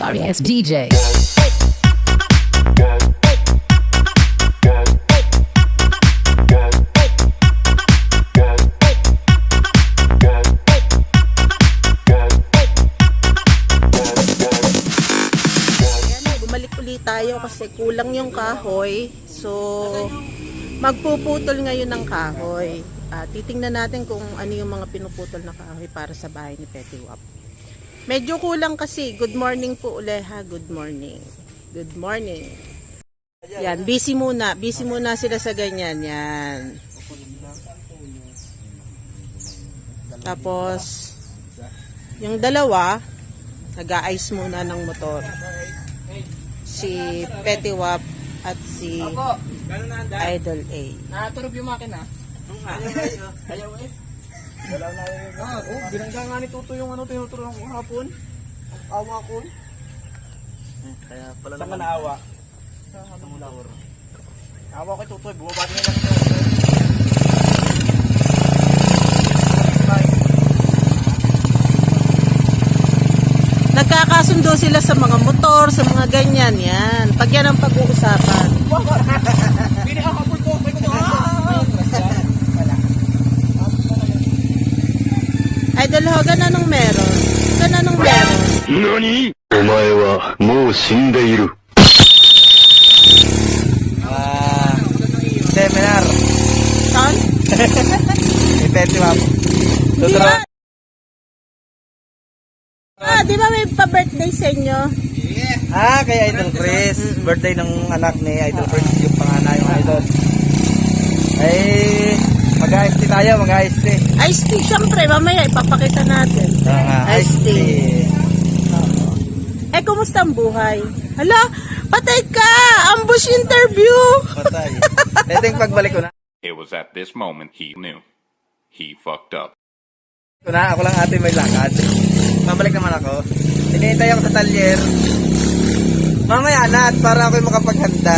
sorry ass DJ. Bumalik ulit tayo kasi kulang yung kahoy. So, magpuputol ngayon ng kahoy. Titingnan natin kung ano yung mga pinuputol na kahoy para sa bahay ni Petty Wap. Medyo kulang kasi. Good morning po Uleha. Good morning. Good morning. Yan, busy muna. Busy muna sila sa ganyan. Yan. Tapos, yung dalawa, nag-a-ice muna ng motor. Si Petty Wap at si Idol A. Naturog yung makina. Ayaw eh. Wala na yun. Binangga nga ni Tuto yung tinuturo ng hapon. Awa ko. Kaya pala Saan ka naman. naawa? Sa Mulawar. Awa ko Tuto, bumabati na lang ito. Nagkakasundo sila sa mga motor, sa mga ganyan. Yan. Pag yan ang pag-uusapan. Bini ako hapon ko. May kumaha. Idol Ho, gananong meron? Gananong meron? NANI?! お前はもう死んでいる。 Seminar. Saan? Ni Petty Wap. Di ba? Di ba may pa-birthday sa inyo? Kay Idol Chris. Birthday ng anak ni Idol Chris. Yung panganay yung Idol. Ay, mag-ice tea tayo, mag-ice tea. Ice tea, syempre, mamaya ipapakita natin. Ice tea. Eh, kumusta ang buhay? Hala, patay ka! Ambush interview! Patay. Ito yung pagbalik ko na. It was at this moment he knew. He fucked up. Ako lang ate may lakad. Babalik naman ako. Hinihintay ako sa talyer. Mamaya na, para ako'y makapaghanda.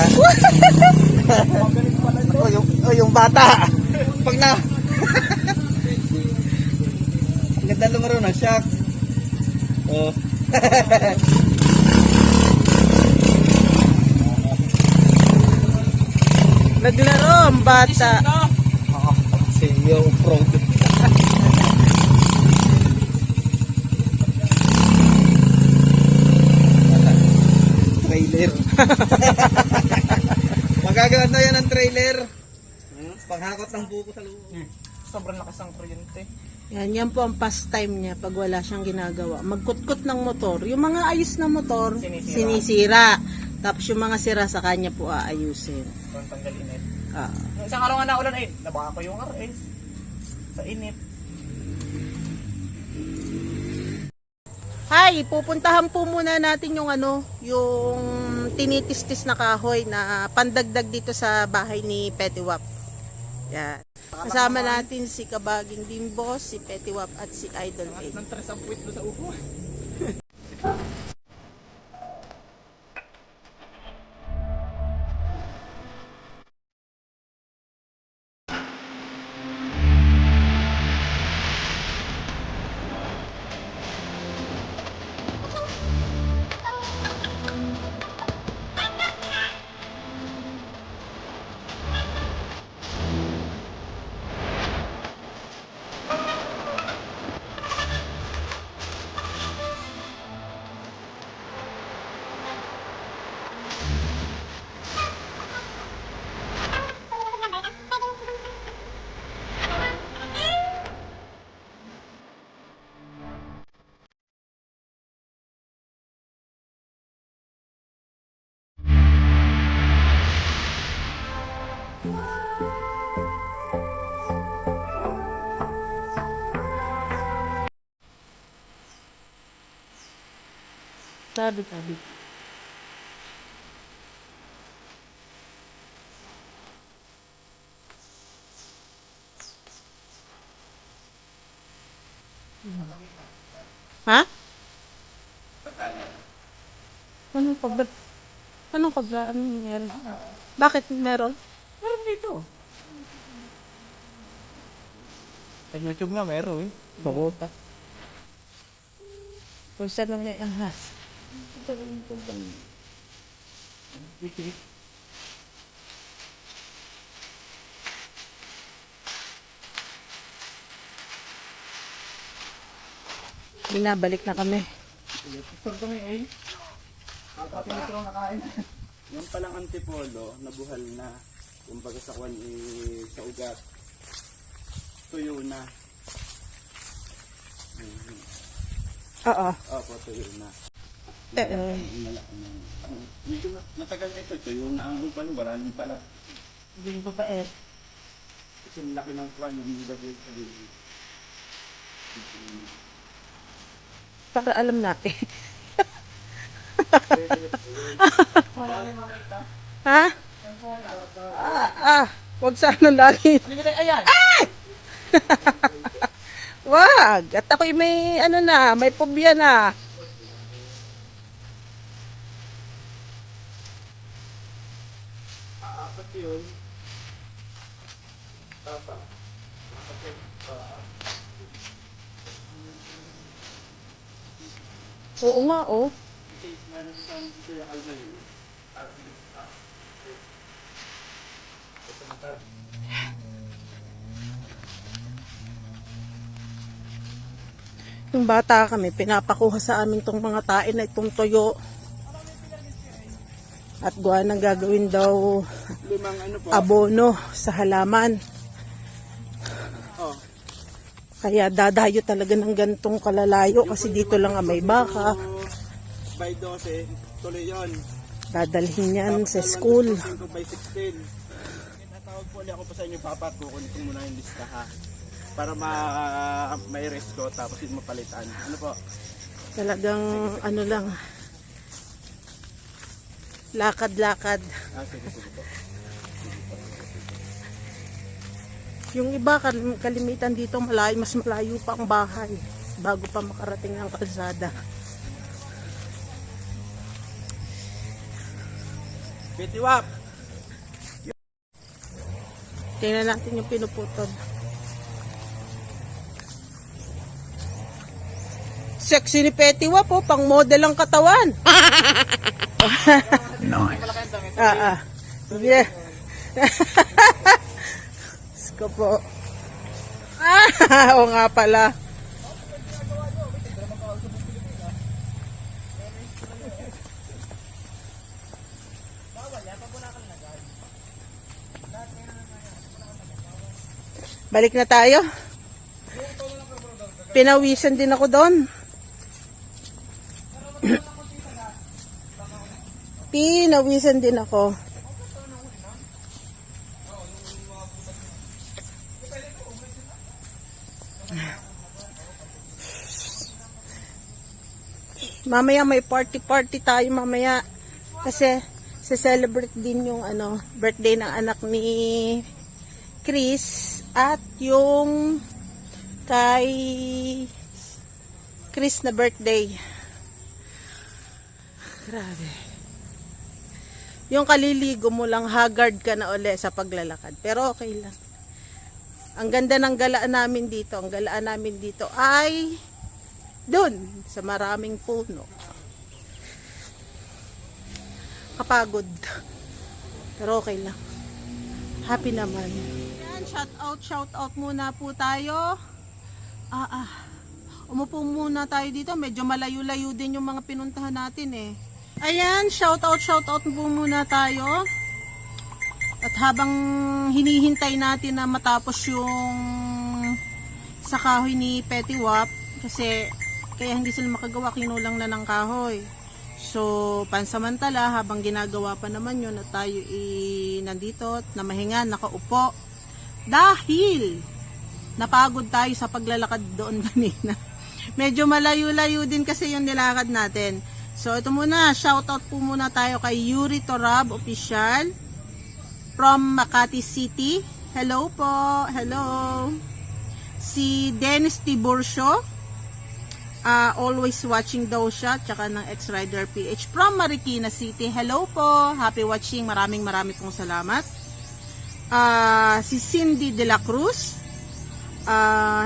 yung bata. Pag na. Ang ganda lumaro na, shock. Oh. Naglaro ang bata. Senior pro. Trailer. Magagawa na yan ang trailer. Panghakot ng buko sa loob. Sobrang lakas ng kuryente. Yan po ang pastime niya pag wala siyang ginagawa. Magkutkot ng motor. Yung mga ayos na motor, sinisira. Tapos yung mga sira sa kanya po aayusin. Sobrang tanggal init. Ah. Isang araw nga naulan eh. Nabaka ko yung RS. Sa init. Hi, pupuntahan po muna natin yung yung tinitistis na kahoy na pandagdag dito sa bahay ni Petty Wap. Yan. Kasama natin si Kabaging Dimbos, si Petty Wap at si Idol A. Nang tres ang puwit doon sa upo. Sabi. Ha? Anong paglaan meron? Bakit meron? Meron dito. Sa YouTube nga meron eh. Bogota. Kung saan lang yung ahas. Binabalik na kami. Pag kami ay, tinuturo na kain. Yung palang antipolo, nabuhal na. Kumbaga sa kwan sa ugat. Tuyo na. Oo. Opo, tuyo na. Medyo matagal na ito. Tuyo na ang upalo. Maraming pala. Hindi pa pa eh. Kasi ang laki ng kwan. Yung gabi sa Para alam natin. Ha? Wag sana lagi. Ayan! Wag! At ako'y may ano na, may phobia na. Apat yun. Oo nga, oh. Yung bata kami, pinapakuha sa amin tong mga tain na itong toyo. At gawa ng gagawin daw Limang ano po. abono sa halaman. Oh. Kaya dadayo talaga ng gantong kalalayo kasi dito lang ang may baka. By 12, tuloy yun. Dadalhin yan sa school. 5 by 16. Natawag po ulit ako pa sa inyo, Papa, at kukunin ko muna yung lista ha. Para may rest ko, tapos yun mapalitan. Ano po? Talagang ano lang, lakad-lakad. Sige po. Yung iba kalimitan dito malayo, mas malayo pa ang bahay bago pa makarating ng kalsada. Petiwap! Tingnan natin yung pinuputol. Sexy ni Petiwap po, pang model ang katawan. Nice. Yeah. Sko po. Oo nga pala. Balik na tayo. Pinawisan din ako doon. Pinawisan din ako. Mamaya may party tayo mamaya. Kasi celebrate din yung birthday ng anak ni Chris at yung kay Chris na birthday. Grabe. Yung kaliligo mo lang, haggard ka na uli sa paglalakad. Pero okay lang. Ang ganda ng galaan namin dito. Ang galaan namin dito ay dun, sa maraming puno. Kapagod. Pero okay lang. Happy naman. Yan, shout out muna po tayo. Umupo muna tayo dito. Medyo malayo-layo din yung mga pinuntahan natin eh. Ayan, shout out po muna tayo. At habang hinihintay natin na matapos yung sa kahoy ni Petiwap, kasi kaya hindi sila makagawa, kinulang na ng kahoy. So, pansamantala, habang ginagawa pa naman yun at tayo nandito at namahinga, nakaupo. Dahil napagod tayo sa paglalakad doon kanina. Medyo malayo-layo din kasi yung nilakad natin. So, ito muna, shoutout po muna tayo kay Yuri Torab Official from Makati City. Hello po, hello. Si Dennis Tiburcio, always watching daw siya, tsaka ng X-Rider PH from Marikina City. Hello po, happy watching, maraming pong salamat. Si Cindy De La Cruz,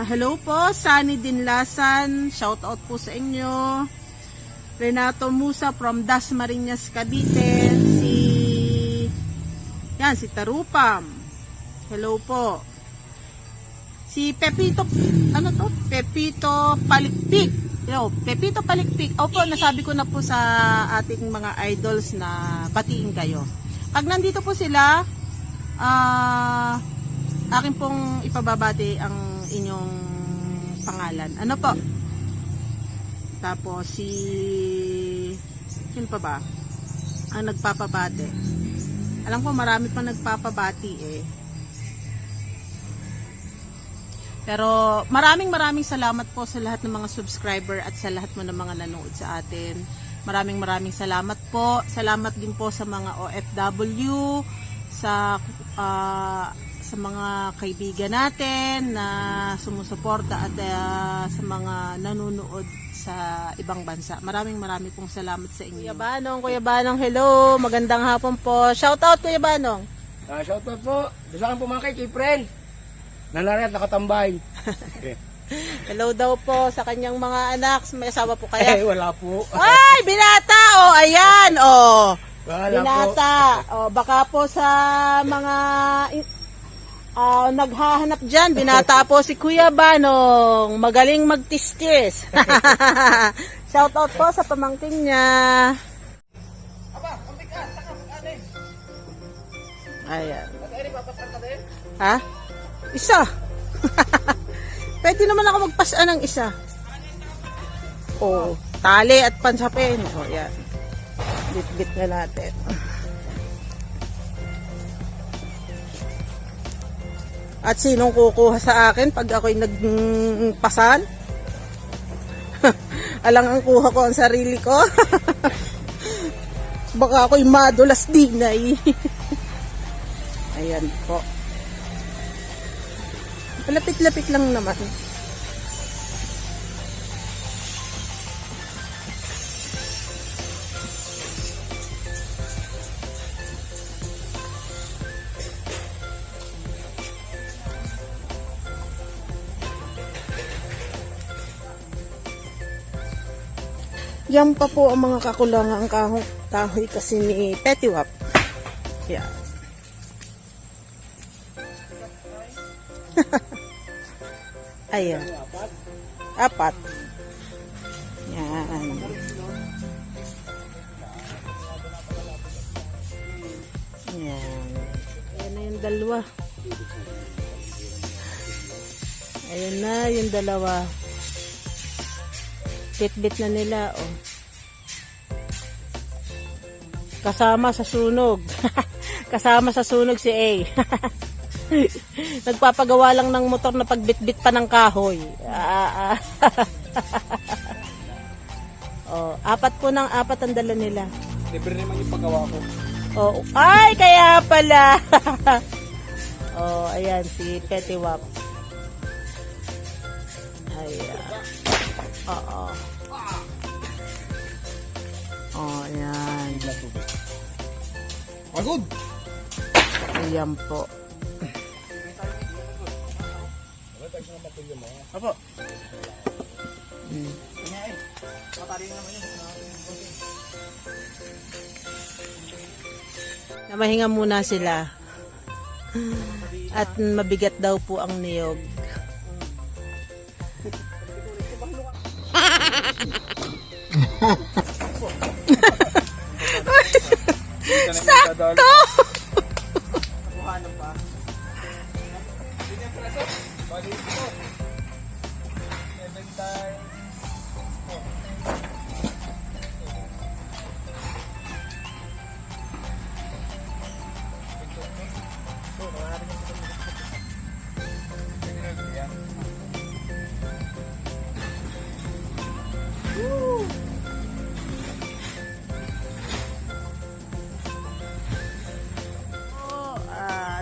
hello po. Sunny Dinlasan, shoutout po sa inyo. Renato Musa from Dasmariñas, Cavite. Si Tarupam. Hello po. Si Pepito, Pepito Palikpik. Pepito Palikpik. Opo, nasabi ko na po sa ating mga idols na batiin kayo. Pag nandito po sila, akin pong ipababati ang inyong pangalan. Ano po? Tapos sino pa ba? Ang nagpapabati. Alam ko marami pang nagpapabati eh. Pero maraming salamat po sa lahat ng mga subscriber at sa lahat mo ng mga nanood sa atin. Maraming salamat po. Salamat din po sa mga OFW, sa mga kaibigan natin na sumusuporta at sa mga nanonood sa ibang bansa. Maraming pong salamat sa inyo. Kuya Banong, hello. Magandang hapon po. Shout out Kuya Banong. Shoutout po. Gusto ko po mga kay Fred. Nanari at nakatambay. Hello daw po sa kanyang mga anak. May asawa po kaya? Wala po. Ay, binata! Ayan! Wala Binata! Baka po sa mga naghahanap dyan, binata po si Kuya Banong. Magaling magtistis. Shout out po sa pamangkin niya. Ayan. Ha? Isa. Pwede naman ako magpasa ng isa. Tali at pansapin. Yan. Bit-bit na natin. At sinong kukuha sa akin pag ako'y nagpasan? Alang ang kuha ko ang sarili ko. Baka ako'y madulas din ay. Ayan po. Lapit-lapit lang naman. Yan pa po ang mga kakulangang kahoy kasi ni Petiwap. Yan. Ayan. Apat. Yan. Yan. Ayan na yung dalawa. Ayan na yung dalawa. Bit-bit na nila, Kasama sa sunog. Kasama sa sunog si A. Nagpapagawa lang ng motor na pagbitbit pa ng kahoy. Apat ang dala nila. Libre naman yung paggawa ko. Ay, kaya pala. Ayan si Petiwap. Ayan. Ayan. Pagod! Ayan po. Apo. Namahinga muna sila. At mabigat daw po ang niyog. Sakto!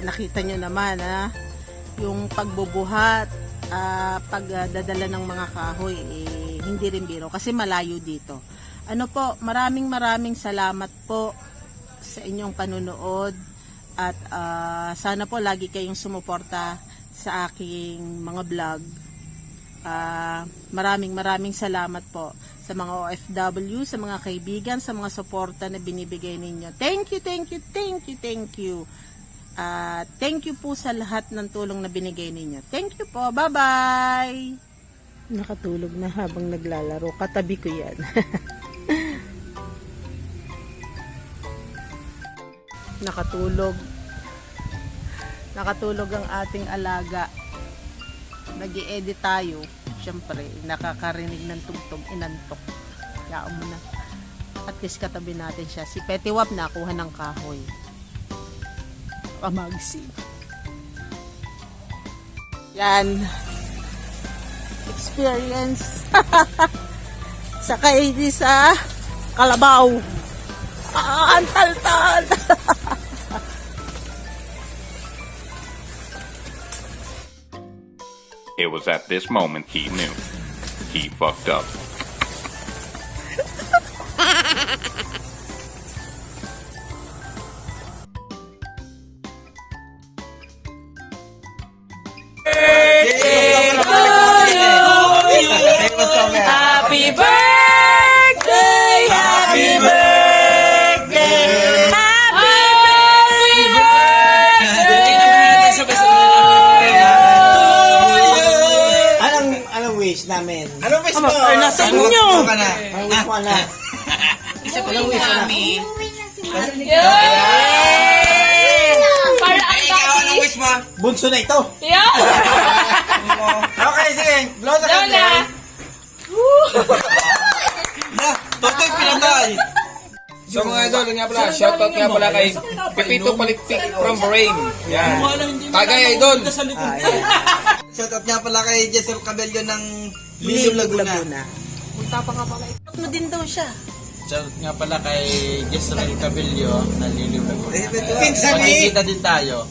Nakita nyo naman yung pagbubuhat, pagdadala ng mga kahoy, hindi rin biro kasi malayo dito. Ano po, maraming salamat po sa inyong panunood at sana po lagi kayong sumuporta sa aking mga vlog. Maraming salamat po sa sa mga OFW, sa mga kaibigan, sa mga suporta na binibigay ninyo. Thank you, thank you, thank you, thank you. Thank you po sa lahat ng tulong na binigay ninyo. Thank you po. Bye-bye! Nakatulog na habang naglalaro. Katabi ko yan. Nakatulog. Nakatulog ang ating alaga. Nag-i-edit tayo. Siyempre, nakakarinig ng tugtog, inantok. Kaya mo na. At least katabi natin siya. Si Petiwap nakuha ng kahoy. Pamagsi. Yan. Experience. Sakay di sa kalabaw. Ang tal-tal. It was at this moment he knew. He fucked up. Happy birthday! Happy birthday! Happy Anong wish namin? Anong wish mo? nasa inyo! Anong wish mo, anak? Anong wish, anak? Para ang Anong wish mo? Bunso na ito. Yeah! Okay, sige. Blow the Lola! candle. Toto'y pinatay. So mga idol, yun nga pala, shoutout nga pala kay Pepito Palitpik from Bahrain. Yan. Tagay idol. Shoutout nga pala kay Jessel Cabello ng Liliw Laguna. Ano din daw siya? Shoutout nga pala kay Jessel Cabello ng Liliw Laguna. Pinsan Magkikita din tayo.